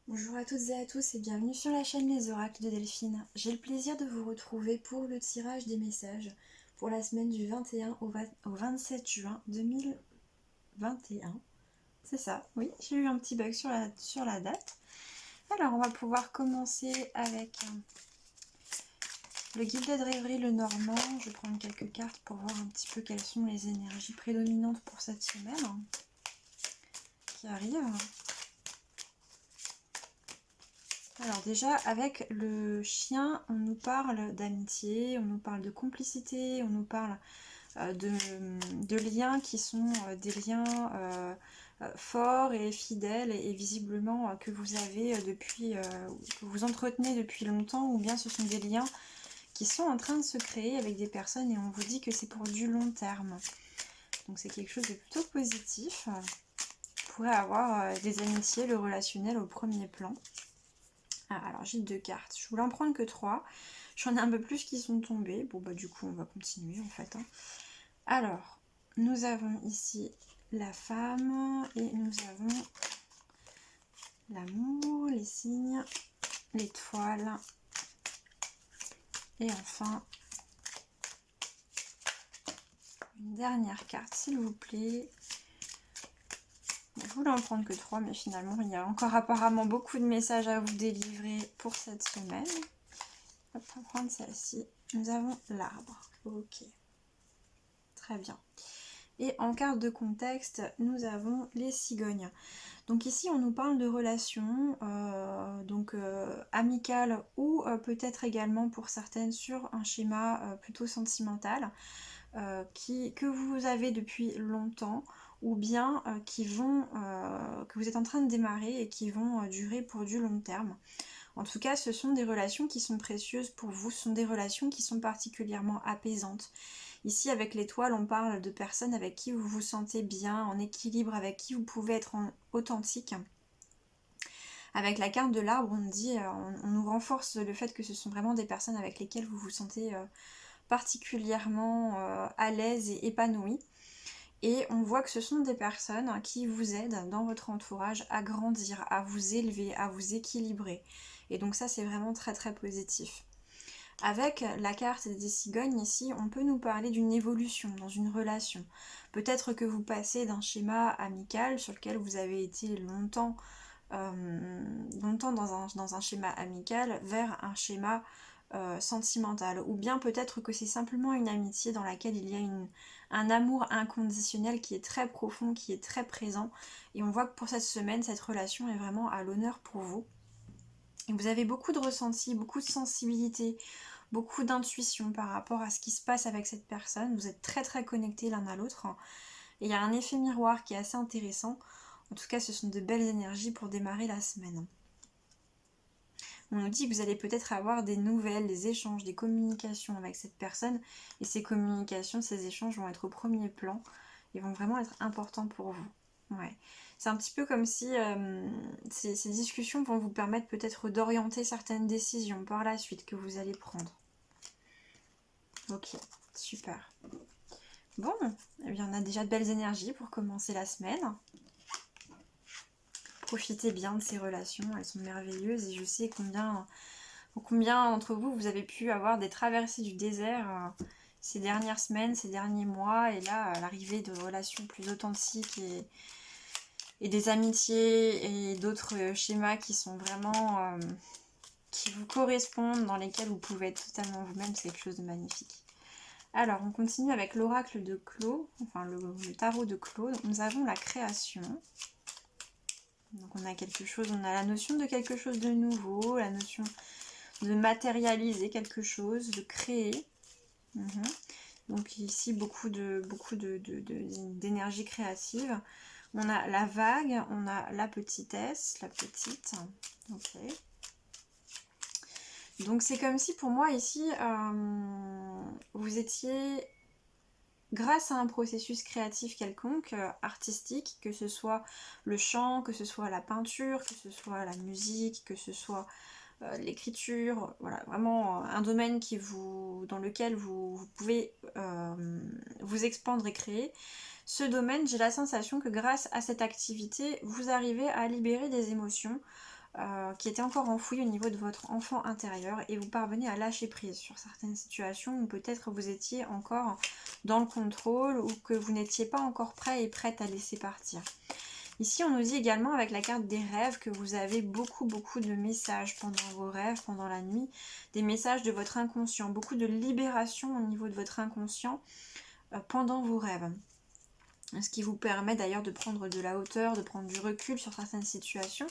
Bonjour à toutes et à tous et bienvenue sur la chaîne Les Oracles de Delphine. J'ai le plaisir de vous retrouver pour le tirage des messages pour la semaine du 21 au 27 juin 2021. C'est ça, oui, j'ai eu un petit bug sur la date. Alors on va pouvoir commencer avec le guide de rêverie le Normand. Je vais prendre quelques cartes pour voir un petit peu quelles sont les énergies prédominantes pour cette semaine qui arrive. Alors déjà, avec le chien, on nous parle d'amitié, on nous parle de complicité, on nous parle de liens qui sont des liens forts et fidèles et visiblement que vous avez depuis, que vous entretenez depuis longtemps, ou bien ce sont des liens qui sont en train de se créer avec des personnes et on vous dit que c'est pour du long terme. Donc c'est quelque chose de plutôt positif. Vous pourrez avoir des amitiés, le relationnel au premier plan. Ah, alors j'ai 2 cartes, je voulais en prendre que 3. J'en ai un peu plus qui sont tombés. Bon bah du coup on va continuer en fait. Alors, nous avons ici la femme et nous avons l'amour, les signes, l'étoile et enfin une dernière carte s'il vous plaît. Je voulais en prendre que 3 mais finalement il y a encore apparemment beaucoup de messages à vous délivrer pour cette semaine. Hop, on va prendre celle-ci. Nous avons l'arbre. Ok. Très bien. Et en carte de contexte, nous avons les cigognes. Donc ici, on nous parle de relations, amicales ou peut-être également pour certaines sur un schéma plutôt sentimental que vous avez depuis longtemps ou bien que vous êtes en train de démarrer et qui vont durer pour du long terme. En tout cas, ce sont des relations qui sont précieuses pour vous, ce sont des relations qui sont particulièrement apaisantes. Ici, avec l'étoile, on parle de personnes avec qui vous vous sentez bien, en équilibre, avec qui vous pouvez être authentique. Avec la carte de l'arbre, on nous renforce le fait que ce sont vraiment des personnes avec lesquelles vous vous sentez particulièrement à l'aise et épanouie. Et on voit que ce sont des personnes qui vous aident dans votre entourage à grandir, à vous élever, à vous équilibrer. Et donc ça, c'est vraiment très très positif. Avec la carte des cigognes ici, on peut nous parler d'une évolution dans une relation. Peut-être que vous passez d'un schéma amical sur lequel vous avez été longtemps dans un schéma amical vers un schéma sentimental. Ou bien peut-être que c'est simplement une amitié dans laquelle il y a un amour inconditionnel qui est très profond, qui est très présent. Et on voit que pour cette semaine, cette relation est vraiment à l'honneur pour vous. Et vous avez beaucoup de ressenti, beaucoup de sensibilité, beaucoup d'intuition par rapport à ce qui se passe avec cette personne. Vous êtes très très connectés l'un à l'autre. Et il y a un effet miroir qui est assez intéressant. En tout cas, ce sont de belles énergies pour démarrer la semaine. On nous dit que vous allez peut-être avoir des nouvelles, des échanges, des communications avec cette personne. Et ces communications, ces échanges vont être au premier plan. Ils vont vraiment être importants pour vous. Ouais. C'est un petit peu comme si ces discussions vont vous permettre peut-être d'orienter certaines décisions par la suite que vous allez prendre. Ok, super. Bon, eh bien on a déjà de belles énergies pour commencer la semaine. Profitez bien de ces relations, elles sont merveilleuses et je sais combien d'entre vous, vous avez pu avoir des traversées du désert ces dernières semaines, ces derniers mois, et là, l'arrivée de relations plus authentiques et des amitiés et d'autres schémas qui sont vraiment qui vous correspondent, dans lesquels vous pouvez être totalement vous-même, c'est quelque chose de magnifique. Alors, on continue avec l'oracle de Clos, enfin le tarot de Clos. Nous avons la création. Donc on a quelque chose, on a la notion de quelque chose de nouveau, la notion de matérialiser quelque chose, de créer. Donc ici beaucoup d'énergie créative. On a la vague, on a la petitesse, la petite. Ok. Donc c'est comme si pour moi ici, vous étiez, grâce à un processus créatif quelconque, artistique, que ce soit le chant, que ce soit la peinture, que ce soit la musique, que ce soit l'écriture, voilà, vraiment un domaine dans lequel vous pouvez vous expandre et créer. Ce domaine, j'ai la sensation que grâce à cette activité, vous arrivez à libérer des émotions, qui était encore enfoui au niveau de votre enfant intérieur, et vous parvenez à lâcher prise sur certaines situations où peut-être vous étiez encore dans le contrôle ou que vous n'étiez pas encore prêt et prête à laisser partir. Ici, on nous dit également avec la carte des rêves que vous avez beaucoup de messages pendant vos rêves, pendant la nuit, des messages de votre inconscient, beaucoup de libération au niveau de votre inconscient pendant vos rêves. Ce qui vous permet d'ailleurs de prendre de la hauteur, de prendre du recul sur certaines situations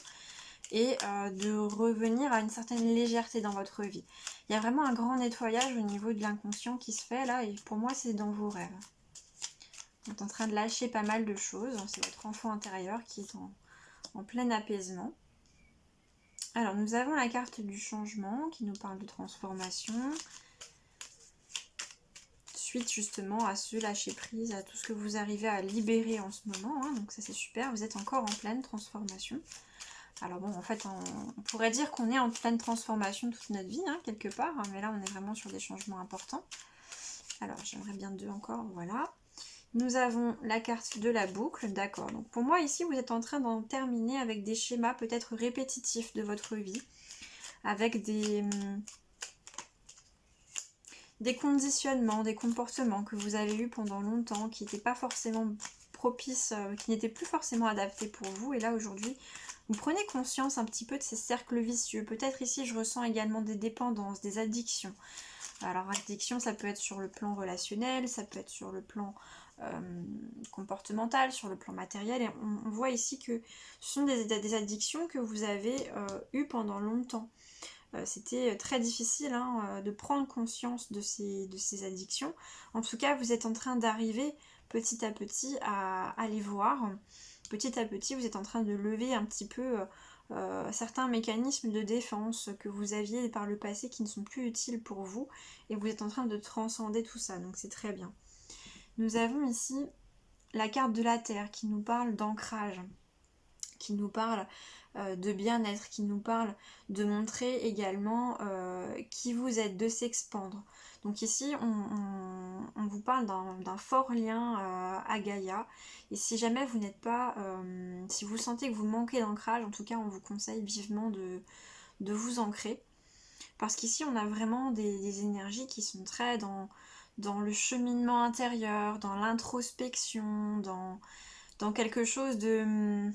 et de revenir à une certaine légèreté dans votre vie. Il y a vraiment un grand nettoyage au niveau de l'inconscient qui se fait là, et pour moi c'est dans vos rêves. Vous êtes en train de lâcher pas mal de choses, c'est votre enfant intérieur qui est en plein apaisement. Alors nous avons la carte du changement qui nous parle de transformation, suite justement à ce lâcher prise, à tout ce que vous arrivez à libérer en ce moment, hein. Donc ça c'est super, vous êtes encore en pleine transformation. Alors bon, en fait, on pourrait dire qu'on est en pleine transformation toute notre vie, hein, quelque part, hein, mais là, on est vraiment sur des changements importants. Alors, j'aimerais bien 2 encore, voilà. Nous avons la carte de la boucle, d'accord. Donc pour moi, ici, vous êtes en train d'en terminer avec des schémas peut-être répétitifs de votre vie, avec des conditionnements, des comportements que vous avez eus pendant longtemps, qui n'étaient pas forcément propices, qui n'étaient plus forcément adaptés pour vous, et là, aujourd'hui, vous prenez conscience un petit peu de ces cercles vicieux. Peut-être ici, je ressens également des dépendances, des addictions. Alors, addiction, ça peut être sur le plan relationnel, ça peut être sur le plan comportemental, sur le plan matériel. Et on voit ici que ce sont des addictions que vous avez eues pendant longtemps. C'était très difficile hein, de prendre conscience de ces addictions. En tout cas, vous êtes en train d'arriver petit à petit à les voir. Petit à petit, vous êtes en train de lever un petit peu certains mécanismes de défense que vous aviez par le passé qui ne sont plus utiles pour vous, et vous êtes en train de transcender tout ça, donc c'est très bien. Nous avons ici la carte de la Terre qui nous parle d'ancrage, qui nous parle de bien-être, qui nous parle de montrer également qui vous êtes, de s'expandre. Donc ici, on vous parle d'un fort lien à Gaïa. Et si jamais vous n'êtes pas, si vous sentez que vous manquez d'ancrage, en tout cas, on vous conseille vivement de vous ancrer. Parce qu'ici, on a vraiment des énergies qui sont très dans le cheminement intérieur, dans l'introspection, dans quelque chose de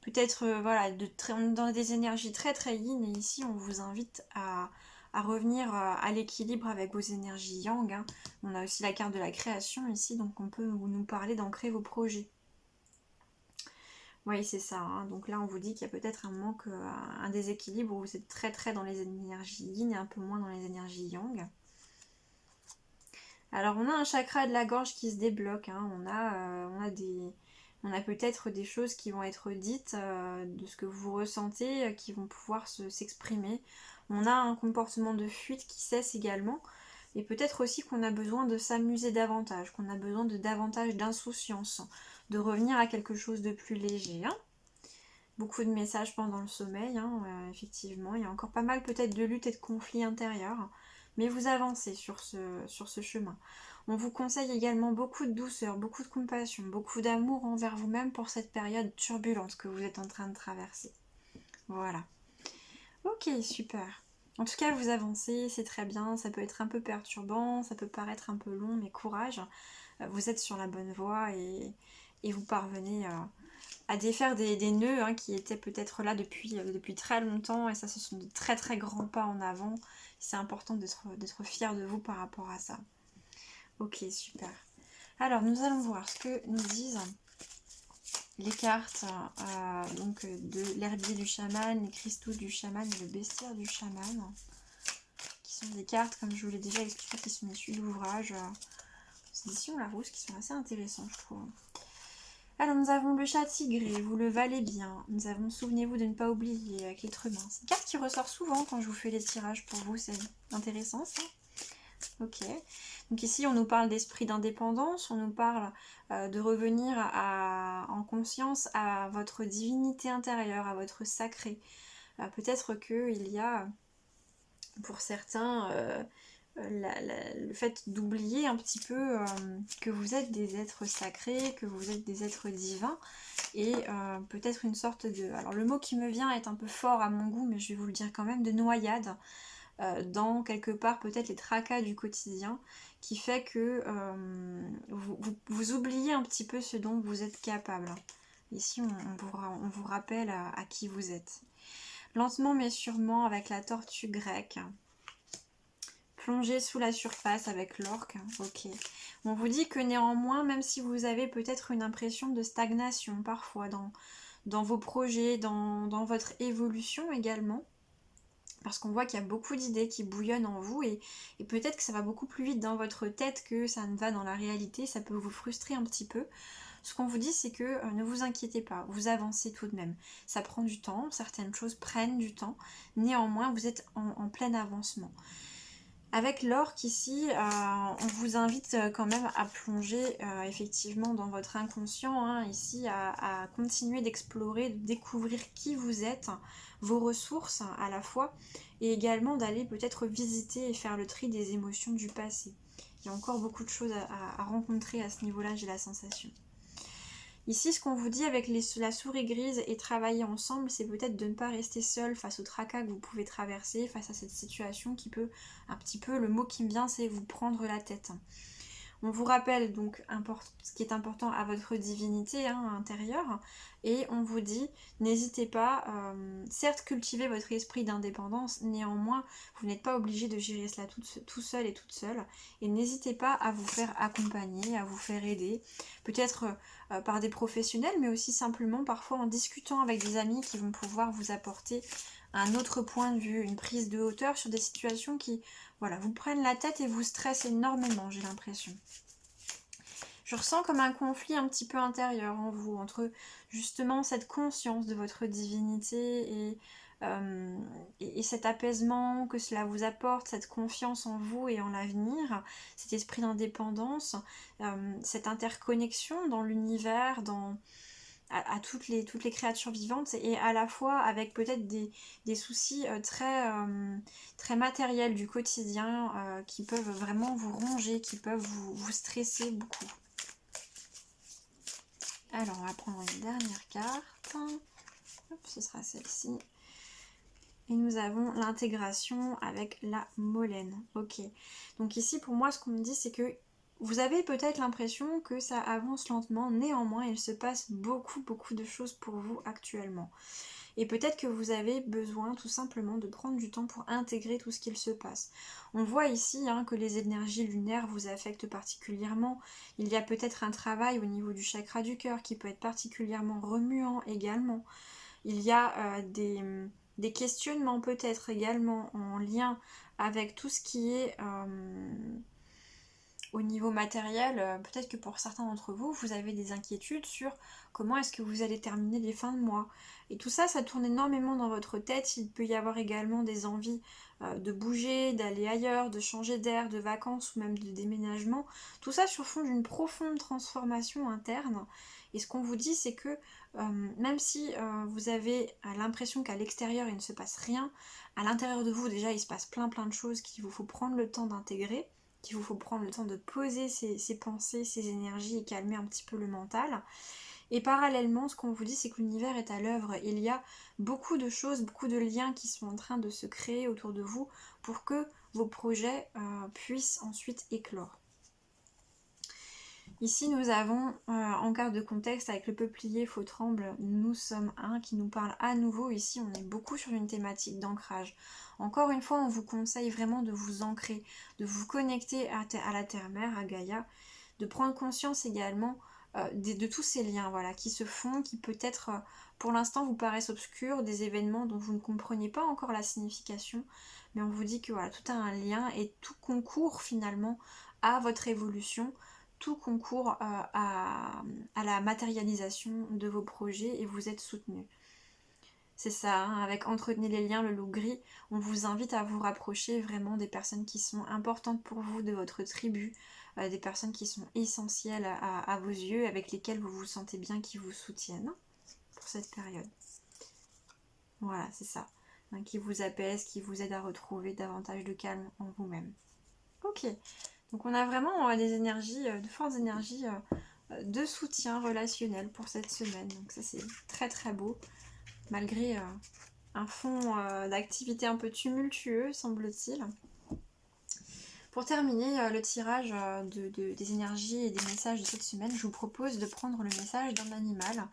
peut-être voilà, on est dans des énergies très yin, et ici on vous invite à revenir à l'équilibre avec vos énergies yang, hein. On a aussi la carte de la création ici, donc on peut nous parler d'ancrer vos projets. Oui, c'est ça, hein. Donc là on vous dit qu'il y a peut-être un manque, un déséquilibre où vous êtes très dans les énergies yin et un peu moins dans les énergies yang. Alors on a un chakra de la gorge qui se débloque, hein. On a peut-être des choses qui vont être dites de ce que vous ressentez, qui vont pouvoir s'exprimer. On a un comportement de fuite qui cesse également. Et peut-être aussi qu'on a besoin de s'amuser davantage, qu'on a besoin de davantage d'insouciance, de revenir à quelque chose de plus léger, hein. Beaucoup de messages pendant le sommeil, hein, effectivement. Il y a encore pas mal peut-être de luttes et de conflits intérieurs. Mais vous avancez sur ce chemin. On vous conseille également beaucoup de douceur, beaucoup de compassion, beaucoup d'amour envers vous-même pour cette période turbulente que vous êtes en train de traverser. Voilà. Ok, super. En tout cas, vous avancez, c'est très bien. Ça peut être un peu perturbant, ça peut paraître un peu long, mais courage. Vous êtes sur la bonne voie et vous parvenez à défaire des nœuds hein, qui étaient peut-être là depuis très longtemps. Et ça, ce sont de très grands pas en avant. C'est important d'être fier de vous par rapport à ça. Ok, super. Alors, nous allons voir ce que nous disent les cartes donc de l'herbier du chaman, les cristaux du chaman et le bestiaire du chaman, qui sont des cartes, comme je vous l'ai déjà expliqué, qui sont issues de l'ouvrage d'édition Larousse, qui sont assez intéressants, je trouve. Alors, nous avons le chat tigré, vous le valez bien. Nous avons souvenez-vous de ne pas oublier avec l'être humain. C'est une carte qui ressort souvent quand je vous fais les tirages pour vous, c'est intéressant ça. Ok, donc ici on nous parle d'esprit d'indépendance, on nous parle de revenir en conscience à votre divinité intérieure, à votre sacré. Peut-être qu'il y a pour certains le fait d'oublier un petit peu que vous êtes des êtres sacrés, que vous êtes des êtres divins, et peut-être une sorte de... Alors le mot qui me vient est un peu fort à mon goût, mais je vais vous le dire quand même, de noyade, dans quelque part peut-être les tracas du quotidien, qui fait que vous oubliez un petit peu ce dont vous êtes capable. Ici on vous rappelle à qui vous êtes. Lentement mais sûrement avec la tortue grecque. Plongez sous la surface avec l'orque, ok. On vous dit que néanmoins, même si vous avez peut-être une impression de stagnation parfois dans vos projets, dans votre évolution également, parce qu'on voit qu'il y a beaucoup d'idées qui bouillonnent en vous et peut-être que ça va beaucoup plus vite dans votre tête que ça ne va dans la réalité, ça peut vous frustrer un petit peu. Ce qu'on vous dit, c'est que ne vous inquiétez pas, vous avancez tout de même. Ça prend du temps, certaines choses prennent du temps, néanmoins vous êtes en plein avancement. Avec l'orque ici, on vous invite quand même à plonger effectivement dans votre inconscient, hein, ici à continuer d'explorer, de découvrir qui vous êtes, vos ressources à la fois, et également d'aller peut-être visiter et faire le tri des émotions du passé. Il y a encore beaucoup de choses à rencontrer à ce niveau-là, j'ai la sensation. Ici, ce qu'on vous dit avec la souris grise et travailler ensemble, c'est peut-être de ne pas rester seul face au tracas que vous pouvez traverser, face à cette situation qui peut, un petit peu, le mot qui me vient, c'est vous prendre la tête. On vous rappelle donc ce qui est important à votre divinité intérieure, et on vous dit, n'hésitez pas, certes cultivez votre esprit d'indépendance, néanmoins vous n'êtes pas obligé de gérer cela tout seul et toute seule, et n'hésitez pas à vous faire accompagner, à vous faire aider, peut-être par des professionnels, mais aussi simplement parfois en discutant avec des amis qui vont pouvoir vous apporter un autre point de vue, une prise de hauteur sur des situations qui, voilà, vous prennent la tête et vous stressent énormément, j'ai l'impression. Je ressens comme un conflit un petit peu intérieur en vous, entre justement cette conscience de votre divinité et cet apaisement que cela vous apporte, cette confiance en vous et en l'avenir, cet esprit d'indépendance, cette interconnexion dans l'univers, à toutes les créatures vivantes, et à la fois avec peut-être des soucis très matériels du quotidien qui peuvent vraiment vous ronger, qui peuvent vous stresser beaucoup. Alors on va prendre une dernière carte. Hop, ce sera celle-ci. Et nous avons l'intégration avec la molène. Ok. Donc ici pour moi ce qu'on me dit c'est que vous avez peut-être l'impression que ça avance lentement, néanmoins il se passe beaucoup de choses pour vous actuellement. Et peut-être que vous avez besoin tout simplement de prendre du temps pour intégrer tout ce qu'il se passe. On voit ici que les énergies lunaires vous affectent particulièrement. Il y a peut-être un travail au niveau du chakra du cœur qui peut être particulièrement remuant également. Il y a des questionnements peut-être également en lien avec tout ce qui est au niveau matériel. Peut-être que pour certains d'entre vous, vous avez des inquiétudes sur comment est-ce que vous allez terminer les fins de mois. Et tout ça, ça tourne énormément dans votre tête. Il peut y avoir également des envies de bouger, d'aller ailleurs, de changer d'air, de vacances ou même de déménagement. Tout ça sur fond d'une profonde transformation interne. Et ce qu'on vous dit, c'est que même si vous avez l'impression qu'à l'extérieur il ne se passe rien, à l'intérieur de vous déjà il se passe plein de choses qu'il vous faut prendre le temps d'intégrer, qu'il vous faut prendre le temps de poser ces pensées, ces énergies et calmer un petit peu le mental. Et parallèlement, ce qu'on vous dit, c'est que l'univers est à l'œuvre. Il y a beaucoup de choses, beaucoup de liens qui sont en train de se créer autour de vous pour que vos projets puissent ensuite éclore. Ici, nous avons en carte de contexte avec le peuplier faux tremble, nous sommes un, qui nous parle à nouveau. Ici, on est beaucoup sur une thématique d'ancrage. Encore une fois, on vous conseille vraiment de vous ancrer, de vous connecter à la terre-mère, à Gaïa, de prendre conscience également de tous ces liens voilà, qui se font, qui peut-être pour l'instant vous paraissent obscurs, des événements dont vous ne comprenez pas encore la signification, mais on vous dit que voilà, tout a un lien et tout concourt finalement à votre évolution, tout concourt à la matérialisation de vos projets et vous êtes soutenu. C'est ça, avec Entretenez les liens, le loup gris, on vous invite à vous rapprocher vraiment des personnes qui sont importantes pour vous, de votre tribu, des personnes qui sont essentielles à vos yeux, avec lesquelles vous vous sentez bien, qui vous soutiennent pour cette période. Voilà, c'est ça, qui vous apaise, qui vous aide à retrouver davantage de calme en vous-même. Ok, donc on a vraiment des énergies, de fortes énergies de soutien relationnel pour cette semaine. Donc ça c'est très très beau, malgré un fond d'activité un peu tumultueux, semble-t-il. Pour terminer le tirage des énergies et des messages de cette semaine, je vous propose de prendre le message d'un animal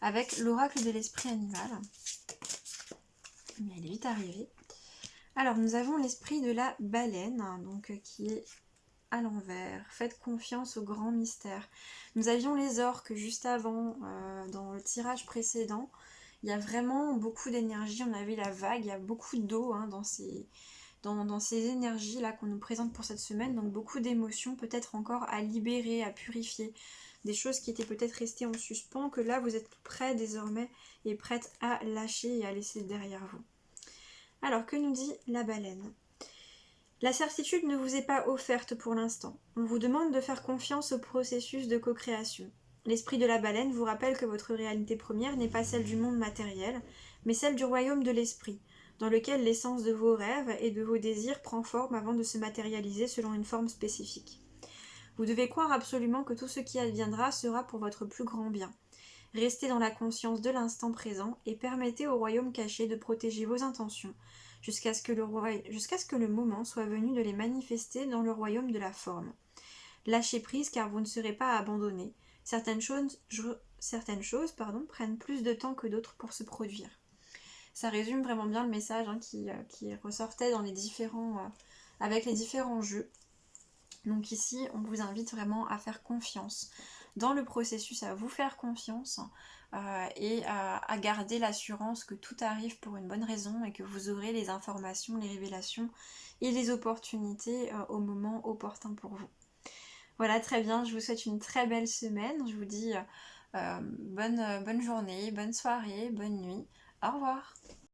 avec l'oracle de l'esprit animal. Mais elle est vite arrivée. Alors nous avons l'esprit de la baleine, donc qui est à l'envers. Faites confiance au grand mystère. Nous avions les orques juste avant, dans le tirage précédent. Il y a vraiment beaucoup d'énergie, on avait la vague, il y a beaucoup d'eau dans ces énergies-là qu'on nous présente pour cette semaine, donc beaucoup d'émotions peut-être encore à libérer, à purifier, des choses qui étaient peut-être restées en suspens, que là vous êtes prêts désormais et prêtes à lâcher et à laisser derrière vous. Alors que nous dit la baleine ? La certitude ne vous est pas offerte pour l'instant. On vous demande de faire confiance au processus de co-création. L'esprit de la baleine vous rappelle que votre réalité première n'est pas celle du monde matériel, mais celle du royaume de l'esprit, dans lequel l'essence de vos rêves et de vos désirs prend forme avant de se matérialiser selon une forme spécifique. Vous devez croire absolument que tout ce qui adviendra sera pour votre plus grand bien. Restez dans la conscience de l'instant présent et permettez au royaume caché de protéger vos intentions jusqu'à ce que le moment soit venu de les manifester dans le royaume de la forme. Lâchez prise car vous ne serez pas abandonnés. Certaines choses prennent plus de temps que d'autres pour se produire. Ça résume vraiment bien le message qui ressortait dans avec les différents jeux. Donc ici, on vous invite vraiment à faire confiance dans le processus, à vous faire confiance et à garder l'assurance que tout arrive pour une bonne raison et que vous aurez les informations, les révélations et les opportunités au moment opportun pour vous. Voilà, très bien, je vous souhaite une très belle semaine, je vous dis bonne journée, bonne soirée, bonne nuit, au revoir.